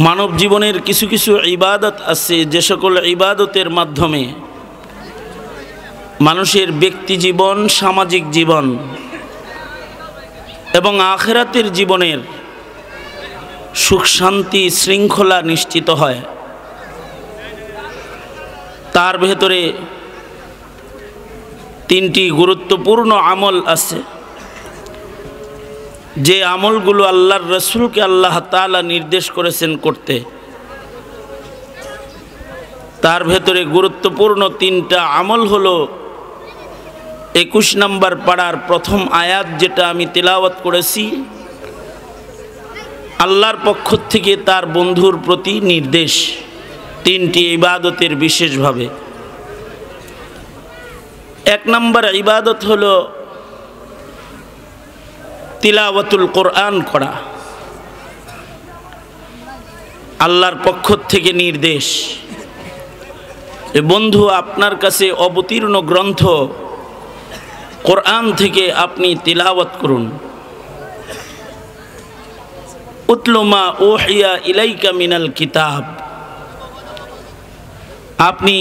মানব জীবনের কিছু কিছু ইবাদত আছে যে সকল ইবাদতের মাধ্যমে মানুষের ব্যক্তি জীবন, সামাজিক জীবন এবং আখিরাতের জীবনের সুখ শান্তি শৃঙ্খলা নিশ্চিত হয়। তার ভেতরে তিনটি গুরুত্বপূর্ণ আমল আছে যে আমলগুলো আল্লাহর রাসূলকে আল্লাহ তাআলা নির্দেশ করেছেন করতে। তার ভেতরে গুরুত্বপূর্ণ তিনটা আমল হলো 21 নম্বর পাড়ার প্রথম আয়াত যেটা আমি তিলাওয়াত করেছি, আল্লাহর পক্ষ থেকে তার বন্ধুর প্রতি নির্দেশ তিনটি ইবাদতের বিশেষভাবে। 1 নম্বর ইবাদত হলো তিলাওয়াতুল কোরআন করা, আল্লাহর পক্ষ থেকে নির্দেশ। বন্ধু, আপনার কাছে অবতীর্ণ গ্রন্থ কোরআন থেকে আপনি তিলাওয়াত করুন। উতলু মা উহিয়া ইলাইকা মিনাল কিতাব, আপনি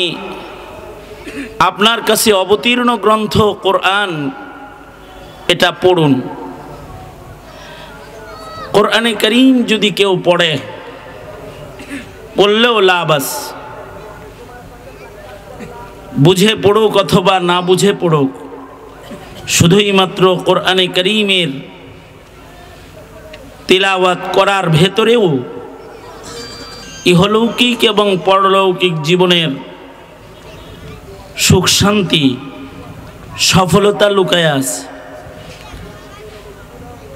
আপনার কাছে অবতীর্ণ গ্রন্থ কোরআন এটা পড়ুন। কোরআনে কারীম যদি কেউ পড়ে, পড়লেও লাভ আছে, বুঝে পড়ুক অথবা না বুঝে পড়ুক, শুধুই মাত্র কোরআনে কারীমের তিলাওয়াত করার ভেতরেও ইহলৌকিক এবং পরলৌকিক জীবনের সুখ শান্তি সফলতা লুকায় আছে।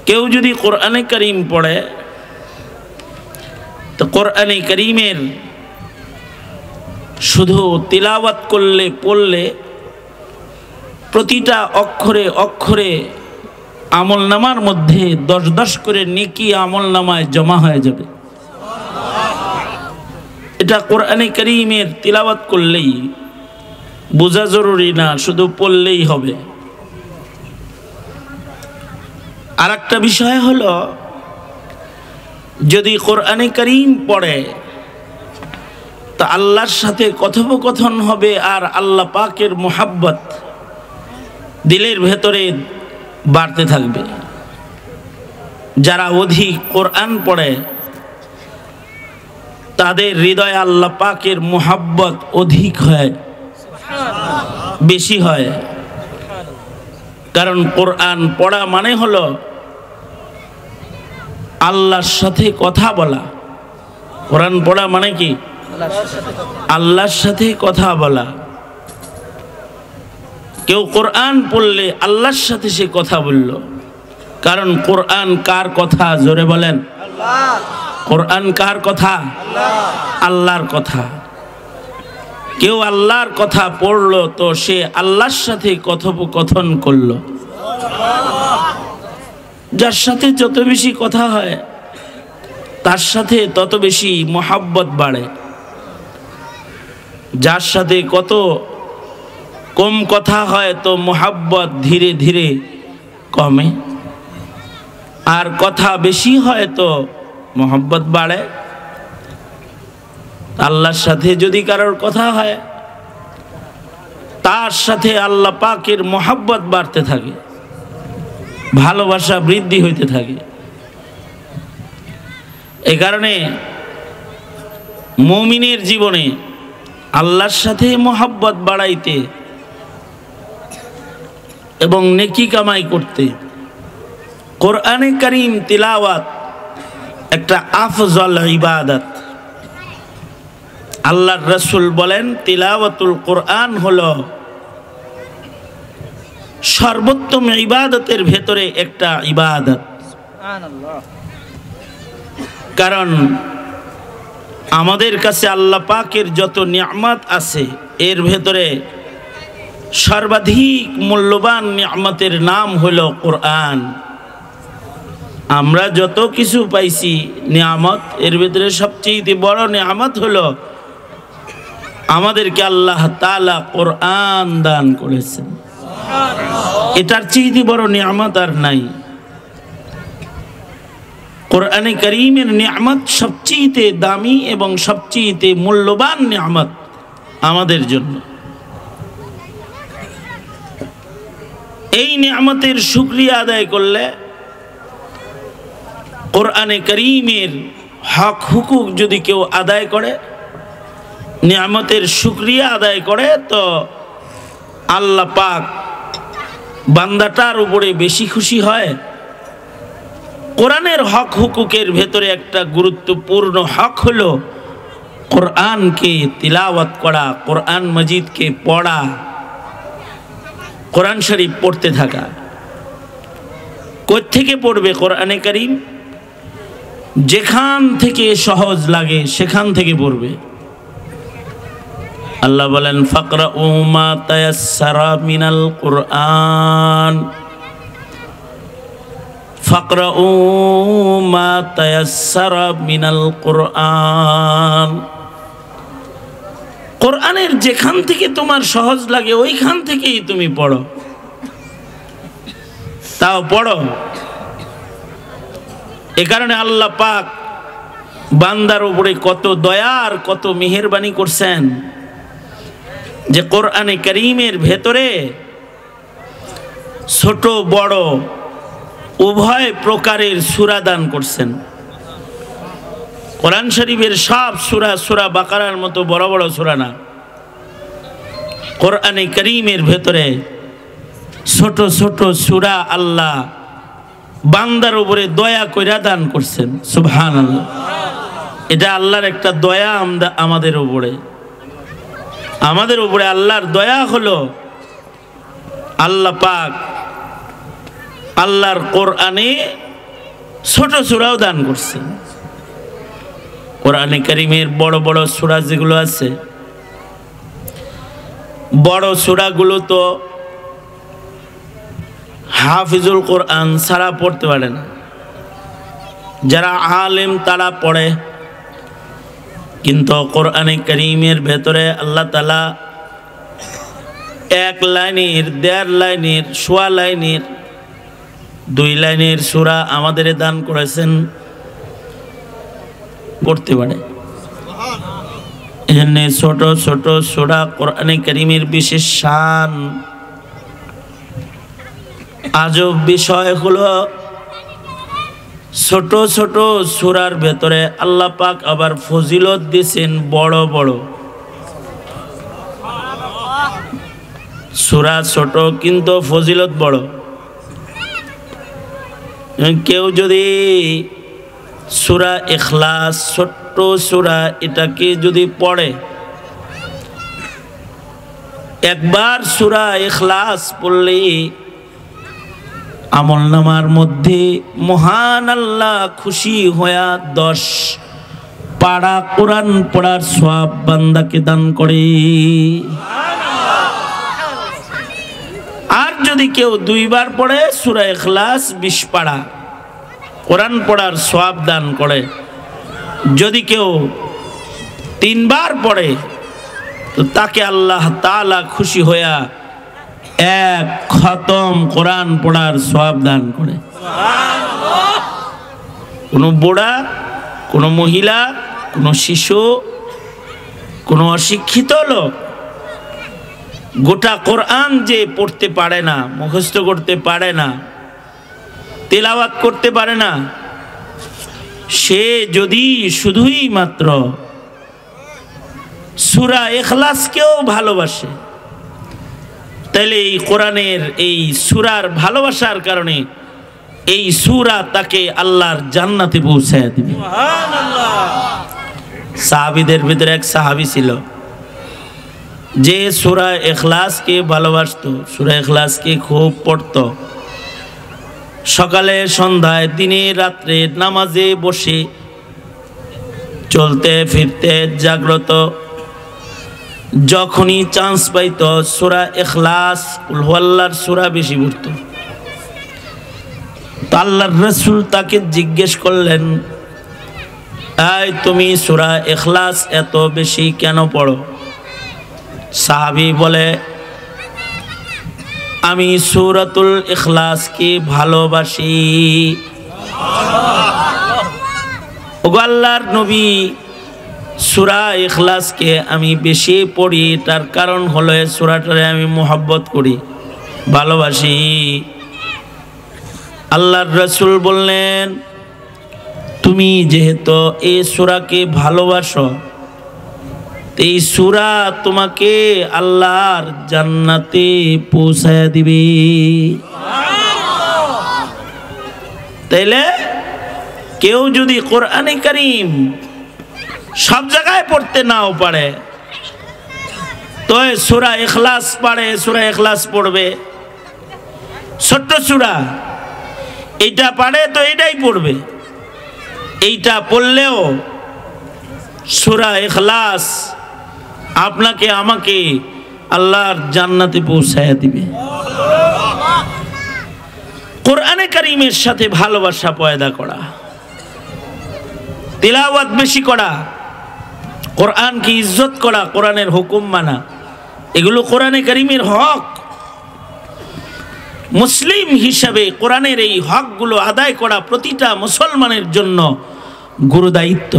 কেউ যদি কোরআনে কারীম পড়ে তো কোরআনে কারীমের শুধু তিলাওয়াত করলে পড়লে প্রতিটা অক্ষরে অক্ষরে আমলনামার মধ্যে 10 করে নেকি আমলনামায় জমা হয়ে যাবে। এটা কোরআনে কারীমের তিলাওয়াত করলেই, বোঝা জরুরি না, শুধু পড়লেই হবে। আর একটা বিষয় হলো, যদি কোরআনে কারীম পড়ে তা আল্লাহর সাথে কথোপকথন হবে আর আল্লাহ পাকের মুহাব্বত দিলের ভেতরে বাড়তে থাকবে। যারা অধিক কোরআন পড়ে তাদের হৃদয়ে আল্লাহ পাকের মুহাব্বত অধিক হয়, বেশি হয়। কারণ কোরআন পড়া মানে হলো আল্লাহর সাথে কথা বলা। কোরআন পড়া মানে কি? আল্লাহর সাথে কথা বলা। কেউ কোরআন পড়লে আল্লাহর সাথে সে কথা বলল। কারণ কোরআন কার কথা? জোরে বলেন। কোরআন কার কথা? আল্লাহর কথা। কেউ আল্লাহর কথা পড়লো তো সে আল্লাহর সাথে কথোপকথন করলো। যার সাথে যত বেশি কথা হয় তার সাথে তত বেশি মহব্বত বাড়ে। যার সাথে কত কম কথা হয় তো মহব্বত ধীরে ধীরে কমে, আর কথা বেশি হয় তো মহব্বত বাড়ে। আল্লাহর সাথে যদি কারোর কথা হয় তার সাথে আল্লাহ পাকের মহব্বত বাড়তে থাকে, ভালোবাসা বৃদ্ধি হইতে থাকে। এই কারণে মুমিনের জীবনে আল্লাহর সাথে মহব্বত বাড়াইতে এবং নেকি কামাই করতে কোরআনে কারীম তিলাওয়াত একটা আফজল ইবাদত। আল্লাহর রাসূল বলেন তিলাওয়াতুল কোরআন হলো সর্বোত্তম ইবাদতের ভেতরে একটা ইবাদত। কারণ আমাদের কাছে আল্লাহ পাকের যত নিয়ামত আছে এর ভেতরে সর্বাধিক মূল্যবান নিয়ামতের নাম হলো কোরআন। আমরা যত কিছু পাইছি নিয়ামত, এর ভেতরে সবচেয়ে বড় নিয়ামত হলো আমাদেরকে আল্লাহ তাআলা কোরআন দান করেছেন। এটার চেয়ে বড় নিয়ামত আর নাই। কোরআনে কারীমের নিয়ামত সবচেয়ে দামি এবং সবচেয়ে মূল্যবান নিয়ামত আমাদের জন্য। এই নিয়ামতের শুকরিয়া আদায় করলে, কোরআনে কারীমের হক হুকুক যদি কেউ আদায় করে, নিয়ামতের শুকরিয়া আদায় করে, তো আল্লাহ পাক বান্দাটার উপরে বেশি খুশি হয়। কোরআনের হক হুকুকের ভেতরে একটা গুরুত্বপূর্ণ হক হলো কোরআনকে তিলাওয়াত করা, কোরআন মজিদকে পড়া, কোরআন শরীফ পড়তে থাকা। কোত্থেকে পড়বে কোরআনে কারীম? যেখান থেকে সহজ লাগে সেখান থেকে পড়বে। আল্লাহ বলেন ফাকরাউ মা তায়াসসারা মিনাল কুরআন, ফাকরাউ মা তায়াসসারা মিনাল কুরআন। কোরআনের যেখান থেকে তোমার সহজ লাগে ওইখান থেকেই তুমি পড়ো, তাও পড়ো। এ কারণে আল্লাহ পাক বান্দার উপরে কত দয়া আর কত মেহেরবানি করছেন যে কোরআনে কারীমের ভেতরে ছোট বড় উভয় প্রকারের সূরা দান করছেন। কোরআন শরীফের সব সূরা সূরা বাকারার মতো বড় বড় সূরা না, কোরআনে কারীমের ভেতরে ছোট ছোট সূরা আল্লাহ বান্দার উপরে দয়া কইরা দান করছেন। সুবহানাল্লাহ, এটা আল্লাহর একটা দয়া আমাদের উপরে। আমাদের উপরে আল্লাহর দয়া হলো আল্লাহ পাক আল্লাহর কোরআনে ছোট সূরাও দান করছেন। কোরআনে কারীমের বড় বড় সূরা যেগুলো আছে, বড় সূরাগুলো তো হাফিজুল কোরআন ছাড়া পড়তে পারে না। যারা আলেম তারা পড়ে, কিন্তু কোরআনে কারীমের ভেতরে আল্লাহ তাআলা এক লাইনের, দেড় লাইনের, সোয়া লাইনের, 2 লাইনের সূরা আমাদের দান করেছেন, পড়তে পারে। এজন্য ছোট ছোট সূরা কোরআনে কারীমের বিশেষ শান। আজব বিষয় হলো ছোট ছোট সূরার ভেতরে আল্লাহ পাক আবার ফজিলত দিয়েছেন বড় বড়। সূরা ছোট কিন্তু ফজিলত বড়। কেউ যদি সূরা ইখলাস, ছোট্ট সূরা, এটাকে যদি পড়ে, একবার সূরা ইখলাস পড়লে আমলনামার মধ্যে মহান আল্লাহ খুশি হয়ে 10 পারা কোরআন পড়ার সওয়াব বান্দাকে দান করে। আর যদি কেউ 2 বার পড়ে সূরা ইখলাস 20 পারা কোরআন পড়ার সওয়াব দান করে। যদি কেউ 3 বার পড়ে তো তাকে আল্লাহ তাআলা খুশি হয়ে 1 খতম কোরআন পড়ার সওয়াব দান করে। কোনো বুড়া, কোনো মহিলা, কোনো শিশু, কোনো অশিক্ষিত লোক গোটা কোরআন যে পড়তে পারে না, মুখস্থ করতে পারে না, তেলাওয়াত করতে পারে না, সে যদি শুধুই মাত্র সূরা ইখলাসকেও ভালোবাসে, তাহলে এই কোরআনের এই সূরার ভালোবাসার কারণে এই সূরা তাকে আল্লাহর জান্নাতে পৌঁছায় দিবে। সুবহানাল্লাহ। সাহাবীদের ভিতরে এক সাহাবী ছিল যে সূরা ইখলাসকে ভালোবাসতো, সূরা ইখলাসকে খুব পড়তো। সকালে সন্ধ্যায় দিনে রাত্রে নামাজে বসে, চলতে ফিরতে জাগ্রত, যখনই চান্স পাইতো সূরা ইখলাস, কুল হুয়াল্লাহর সূরা বেশি পড়তো। তো আল্লাহর রাসূল তাকে জিজ্ঞেস করলেন, এই তুমি সূরা ইখলাস এত বেশি কেন পড়ো? সাহাবী বলে, আমি সূরাতুল ইখলাসকে ভালোবাসি। ওগো আল্লাহর নবী, সূরা ইখলাসকে আমি বেশি পড়ি, তার কারণ হলো এই সূরাটারে আমি মোহাব্বত করি, ভালোবাসি। আল্লাহর রাসূল বললেন, তুমি যেহেতু এই সূরাকে ভালোবাসো, এই সূরা তোমাকে আল্লাহর জান্নাতে পৌঁছায়া দিবে। তাইলে কেউ যদি কোরআনে কারীম সব জায়গায় পড়তে নাও পারে, তো সূরা ইখলাস পড়ে, সূরা ইখলাস পড়বে। ছোট্ট সূরা, এইটা পারে তো এটাই পড়বে। এইটা পড়লেও সূরা ইখলাস আপনাকে আমাকে আল্লাহর জান্নাতে পৌঁছায়া দিবে। কোরআনে কারীমের সাথে ভালোবাসা পয়দা করা, তিলাওয়াত বেশি করা, কোরআনকে ইজ্জত করা, কোরআনের হুকুম মানা, এগুলো কোরআনে কারীমের হক। মুসলিম হিসাবে কোরআনের এই হকগুলো আদায় করা প্রতিটা মুসলমানের জন্য গুরুদায়িত্ব।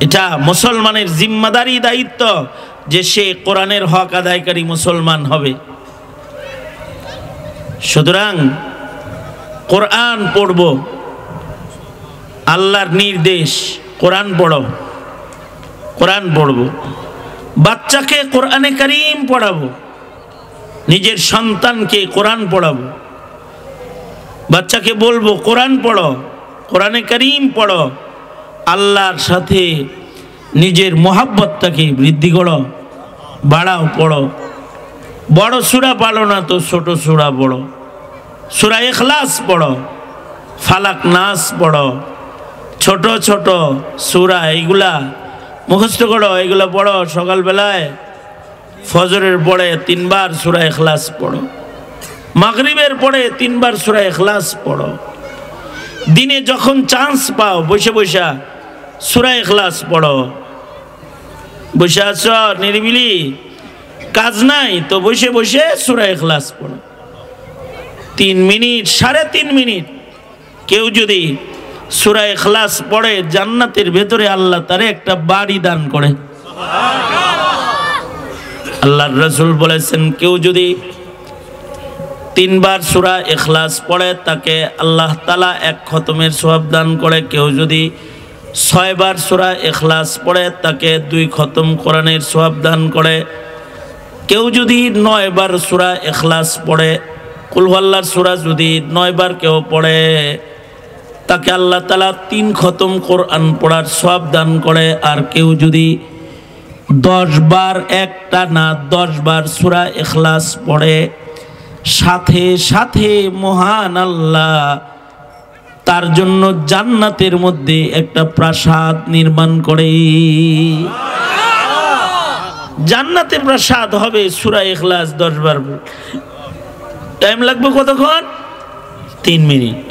এটা মুসলমানের জিম্মাদারি দায়িত্ব যে সে কোরআনের হক আদায়কারী মুসলমান হবে। সুতরাং কোরআন পড়ব, আল্লাহর নির্দেশ, কোরআন পড়ো, কোরআন পড়ব। বাচ্চাকে কোরআনে কারীম পড়াবো, নিজের সন্তানকে কোরআন পড়াবো। বাচ্চাকে বলবো কোরআন পড়ো, কোরআনে কারীম পড়ো, আল্লাহর সাথে নিজের মোহাব্বতটাকে বৃদ্ধি করো, বাড়াও, পড়ো। বড় সূরা পড়ো না তো ছোট সূরা পড়ো, সূরা ইখলাস পড়ো, ফালাক নাস পড়ো, ছোট ছোট সূরা এইগুলা মুখস্থ করো, এগুলো পড়ো। সকালবেলায় ফজরের পরে 3 বার সূরা ইখলাস পড়ো, মাগরিবের পরে 3 বার সূরা ইখলাস পড়ো। দিনে যখন চান্স পাও বসে বসে সূরা ইখলাস পড়ো। বসে আছো নিরিবিলি, কাজ নাই তো বসে বসে সূরা ইখলাস পড়ো। 3 মিনিট, 3.5 মিনিট কেউ যদি সূরা ইখলাস পড়ে, জান্নাতের ভেতরে আল্লাহ তারে একটা বাড়ি দান করে। আল্লাহর রাসূল বলেছেন, কেউ যদি 3 বার সূরা ইখলাস পড়ে তাকে আল্লাহ তাআলা 1 খতমের সওয়াব দান করে। কেউ যদি 6 বার সূরা ইখলাস পড়ে তাকে 2 খতম কোরআনের সওয়াব দান করে। কেউ যদি 9 বার সূরা ইখলাস পড়ে, কুল হুয়াল্লাহর সূরা যদি 9 বার কেউ পড়ে তাকে আল্লাহ তাআলা 3 খতম কোরআন পড়ার সওয়াব দান করে। আর কেউ যদি 10 বার, একটা না 10 বার সূরা ইখলাস পড়ে, সাথে সাথে মহান আল্লাহ তার জন্য জান্নাতের মধ্যে একটা প্রাসাদ নির্মাণ করে। জান্নাতে প্রাসাদ হবে সূরা ইখলাস 10 বার। টাইম লাগবে কতক্ষণ? 3 মিনিট,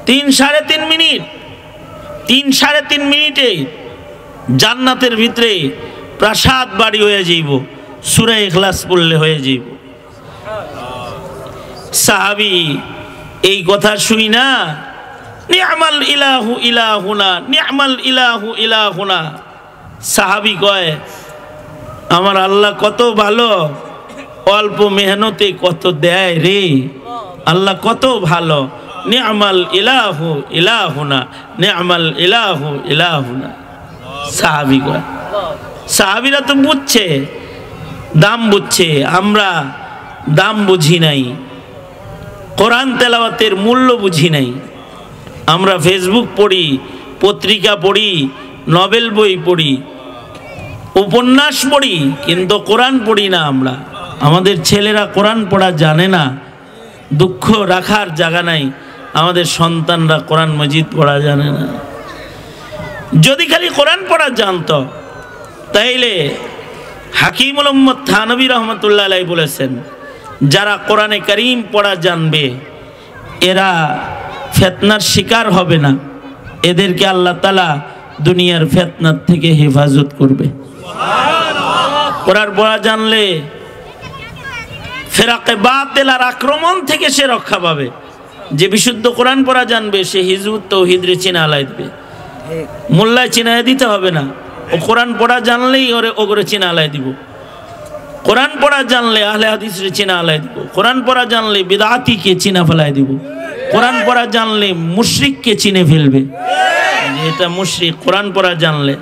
3-3.5 মিনিট। 3-3.5 মিনিটে জান্নাতের ভিতরে প্রাসাদ বাড়ি হয়ে যাইব, সূরা ইখলাস পড়লে হয়ে যাইব। সাহাবী এই কথা শুই না, নি'মাল ইলাহু ইলাহুনা, নি'মাল ইলাহু ইলাহুনা। সাহাবী কয়, আমার আল্লাহ কত ভালো, অল্প মেহনতে কত দেয় রে, আল্লাহ কত ভালো। নি'মাল ইলাহু ইলাহুনা, নি'মাল ইলাহু ইলাহুনা। সাহাবী কয়, সাহাবীরা তো বুঝছে, দাম বুঝছে, আমরা দাম বুঝি নাই, কোরআন তেলাওয়াতের মূল্য বুঝি নাই। আমরা ফেসবুক পড়ি, পত্রিকা পড়ি, নভেল বই পড়ি, উপন্যাস পড়ি, কিন্তু কোরআন পড়ি না। আমরা, আমাদের ছেলেরা কোরআন পড়া জানে না। দুঃখ রাখার জায়গা নাই, আমাদের সন্তানরা কোরআন মজিদ পড়া জানে না। যদি খালি কোরআন পড়া জানতো তাইলে হাকিমুল উম্মত থানভী রহমতুল্লাহ আলাইহি বলেছেন, যারা কোরআনে কারীম পড়া জানবে এরা ফিতনার শিকার হবে না, এদেরকে আল্লাহ তাআলা দুনিয়ার ফিতনার থেকে হেফাজত করবে। কোরআন পড়া জানলে ফেরাকে বাতিল আর আক্রমণ থেকে সে রক্ষা পাবে। যে বিশুদ্ধ কোরআন পড়া জানবে সে হিজবুত তাওহীদরে চিনা আলাই দিবে, মোল্লায় চিনায় দিতে হবে না, ও কোরআন পড়া জানলেই ওরে চিনা আলাই দিব। কোরআন পড়া জানলে আহলে হাদিসরে চিনা আলাই দিব, কোরআন পড়া জানলে বিদআতিকে চিনা ফেলাই দিব, কোরআন পড়া জানলে মুশরিককে চিনে ফেলবে। এটা মুশরিক কোরআন পড়া জানলে।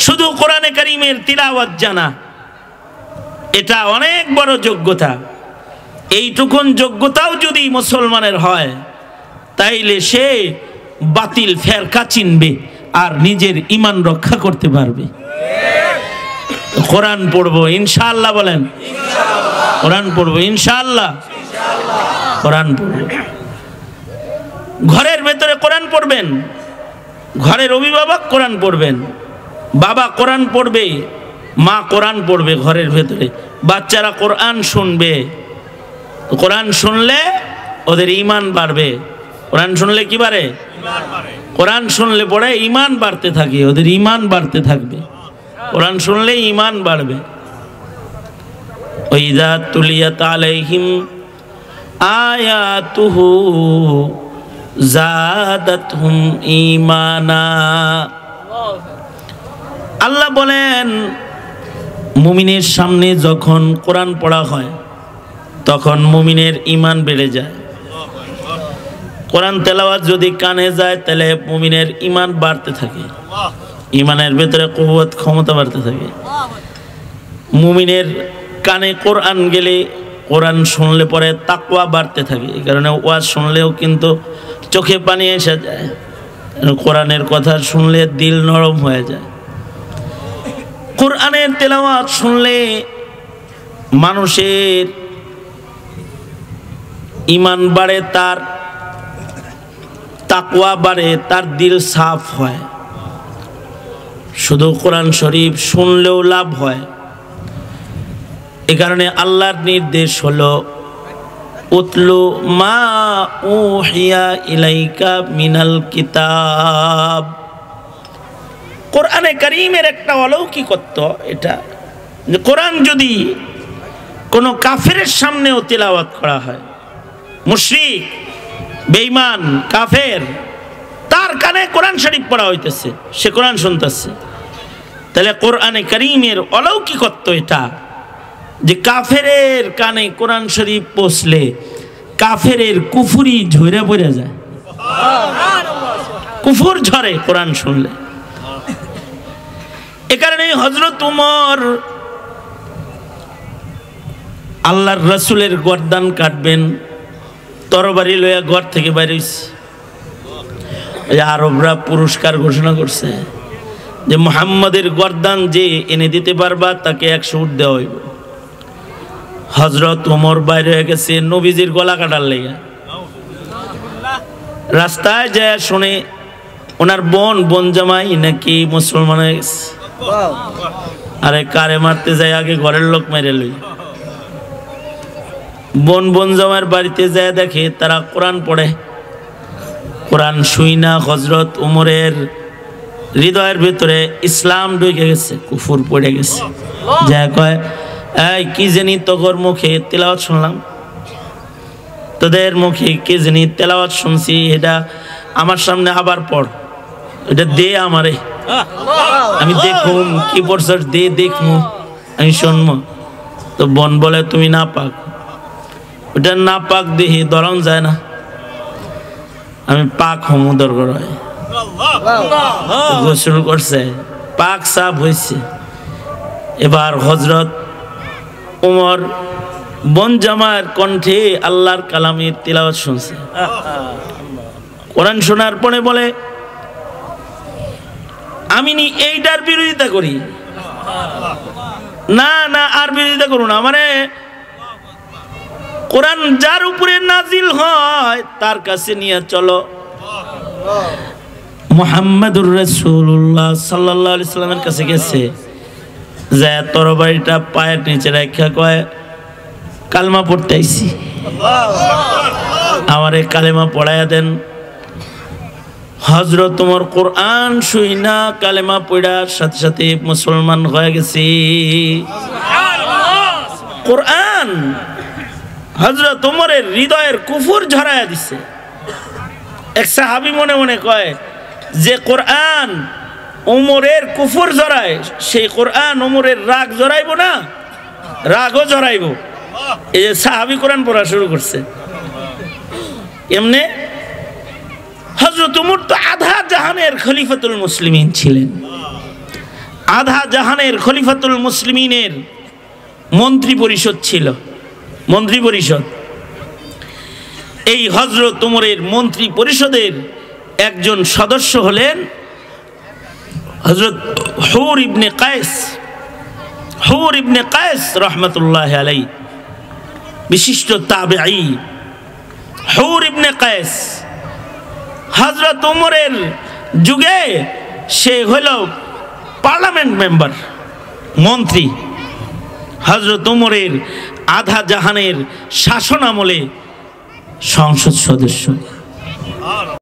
শুধু কোরআনে কারীমের তিলাওয়াত জানা এটা অনেক বড় যোগ্যতা। এইটুকুন যোগ্যতাও যদি মুসলমানের হয় তাইলে সে বাতিল ফেরকা চিনবে আর নিজের ঈমান রক্ষা করতে পারবে। কোরআন পড়বো ইনশাআল্লাহ, বলেন কোরআন পড়বো ইনশাআল্লাহ, কোরআন পড়বো। ঘরের ভেতরে কোরআন পড়বেন, ঘরের অভিভাবক কোরআন পড়বেন, বাবা কোরআন পড়বে, মা কোরআন পড়বে ঘরের ভেতরে, বাচ্চারা কোরআন শুনবে। কোরআন শুনলে ওদের ঈমান বাড়বে। কোরআন শুনলে কি বাড়ে? কোরআন শুনলে পড়ে ঈমান বাড়তে থাকে, ওদের ঈমান বাড়তে থাকবে। কোরআন শুনলে ঈমান বাড়বে। ওয়াইযা তুলিয়াত আলাইহিম আয়াতুহু যাদাতহুম ঈমানা। আল্লাহ বলেন মুমিনের সামনে যখন কোরআন পড়া হয় তখন মুমিনের ঈমান বেড়ে যায়। কোরআন তেলাওয়াত যদি কানে যায় তাহলে মুমিনের ঈমান বাড়তে থাকে, ঈমানের ভেতরে কুওয়াত ক্ষমতা বাড়তে থাকে। মুমিনের কানে কোরআন গেলে, কোরআন শুনলে পরে তাকওয়া বাড়তে থাকে। এই কারণে ওয়াজ শুনলেও কিন্তু চোখে পানি এসে যায়, কোরআনের কথা শুনলে দিল নরম হয়ে যায়। কোরআনের তেলাওয়াত শুনলে মানুষের ঈমান বাড়ে, তার তাকওয়া বাড়ে, তার দিল সাফ হয়। শুধু কোরআন শরীফ শুনলেও লাভ হয়। এই কারণে আল্লাহর নির্দেশ হলো উতলু মা উহিয়া ইলাইকা মিনাল কিতাব। কোরআনে কারীমের একটা অলৌকিকত্ব এটা যে কোরআন যদি কোনো কাফেরের সামনেও তিলাওয়াত করা হয়, মুশরিক বেঈমান কাফের, তার কানে কোরআন শরীফ পড়া হইতেছে, সে কোরআন শুনতেছে, তাহলে কোরআনে কারীমের অলৌকিকত্ব এটা যে কাফেরের কানে কোরআন শরীফ পৌঁছলে কাফেরের কুফরি ঝরে পড়ে যায়, কুফর ঝরে কোরআন শুনলে। এ কারণে হযরত ওমর আল্লাহর রাসূলের গর্দান কাটবেন, তরবারি লইয়া ঘর থেকে বাইর হইছে। আরবরা পুরস্কার ঘোষণা করছে যে মুহাম্মাদের গর্দান যে এনে দিতে পারবা তাকে 100 উট দেওয়া হইব। হযরত ওমর বাইরে হয়ে গেছে নবীজির গলা কাটার লেগে। রাস্তায় যায় শুনে ওনার বোন জামাই নাকি মুসলমান হয়ে গেছে। আরে কারে মারতে যায় আগে ঘরের লোক মেরে লই। বোন জামাইয়ের বাড়িতে যায় দেখে তারা কোরআন পড়ে। কোরআন শুই না হযরত ওমরের হৃদয়ের ভিতরে ইসলাম ঢুকে গেছে, কুফর পড়ে গেছে। যা কয়, এই কি জানি তোর মুখে তেলাওয়াত শুনলাম, তোদের মুখে কি জানি তেলাওয়াত শুনছি, এটা আমার সামনে আবার পড়, এটা দে আমারে, আমি দেখুম কি পড়ছস, দে দেখমু, আমি শুনবো। তো বোন বলে তুমি না পাক, ওটা না পাক দেহি ধরন যায় না, আমি পাক হমু দরকার হয়। গোসল করছে, পাক সাফ হয়েছে। এবার হযরত ওমর বোন জামার কণ্ঠে আল্লাহর কালামের তিলাওয়াত শুনছে। কোরআন শোনার পরে বলে, আমি এইটার বিরোধিতা করি না, না আর বিরোধিতা করুন না, মানে কোরআন যার উপরে নাজিল হয় তার কাছে নিয়ে চলো। মুহাম্মাদুর রাসূলুল্লাহ সাল্লাল্লাহু আলাইহি সাল্লামের কাছে গেছে, যে তরবারিটা পায়ের নিচে রাখা কয়, কালেমা পড়তে আইছি, আমারে কালেমা পড়াইয়া দেন। হযরত ওমর কোরআন শুই না কালেমা পড়ার সাথে সাথে মুসলমান হয়ে গেছে। কোরআন হযরত ওমরের হৃদয়ের কুফর ঝরায়া দিছে। এক সাহাবী মনে মনে কয় যে কোরআন ওমরের কুফর জড়ায়, সেই কোরআন ওমরের রাগ জড়াইব না, রাগও জড়াইব। এই যে সাহাবী কোরআন পড়া শুরু করছে। এমনি হযরত ওমর তো আধা জাহানের খলিফাতুল মুসলিমিন ছিলেন, আধা জাহানের খলিফাতুল মুসলিমিনের মন্ত্রী পরিষদ ছিল, মন্ত্রী পরিষদ। এই হযরত ওমরের মন্ত্রী পরিষদের একজন সদস্য হলেন হযরত হুর ইবনে কায়েস। হুর ইবনে কায়েস রাহমাতুল্লাহি আলাইহি, বিশিষ্ট তাবেঈ। হুর ইবনে কায়েস হযরত ওমরের যুগে সে হল পার্লামেন্ট মেম্বার, মন্ত্রী। হযরত ওমরের আধা জাহানের শাসন আমলে সংসদ সদস্য।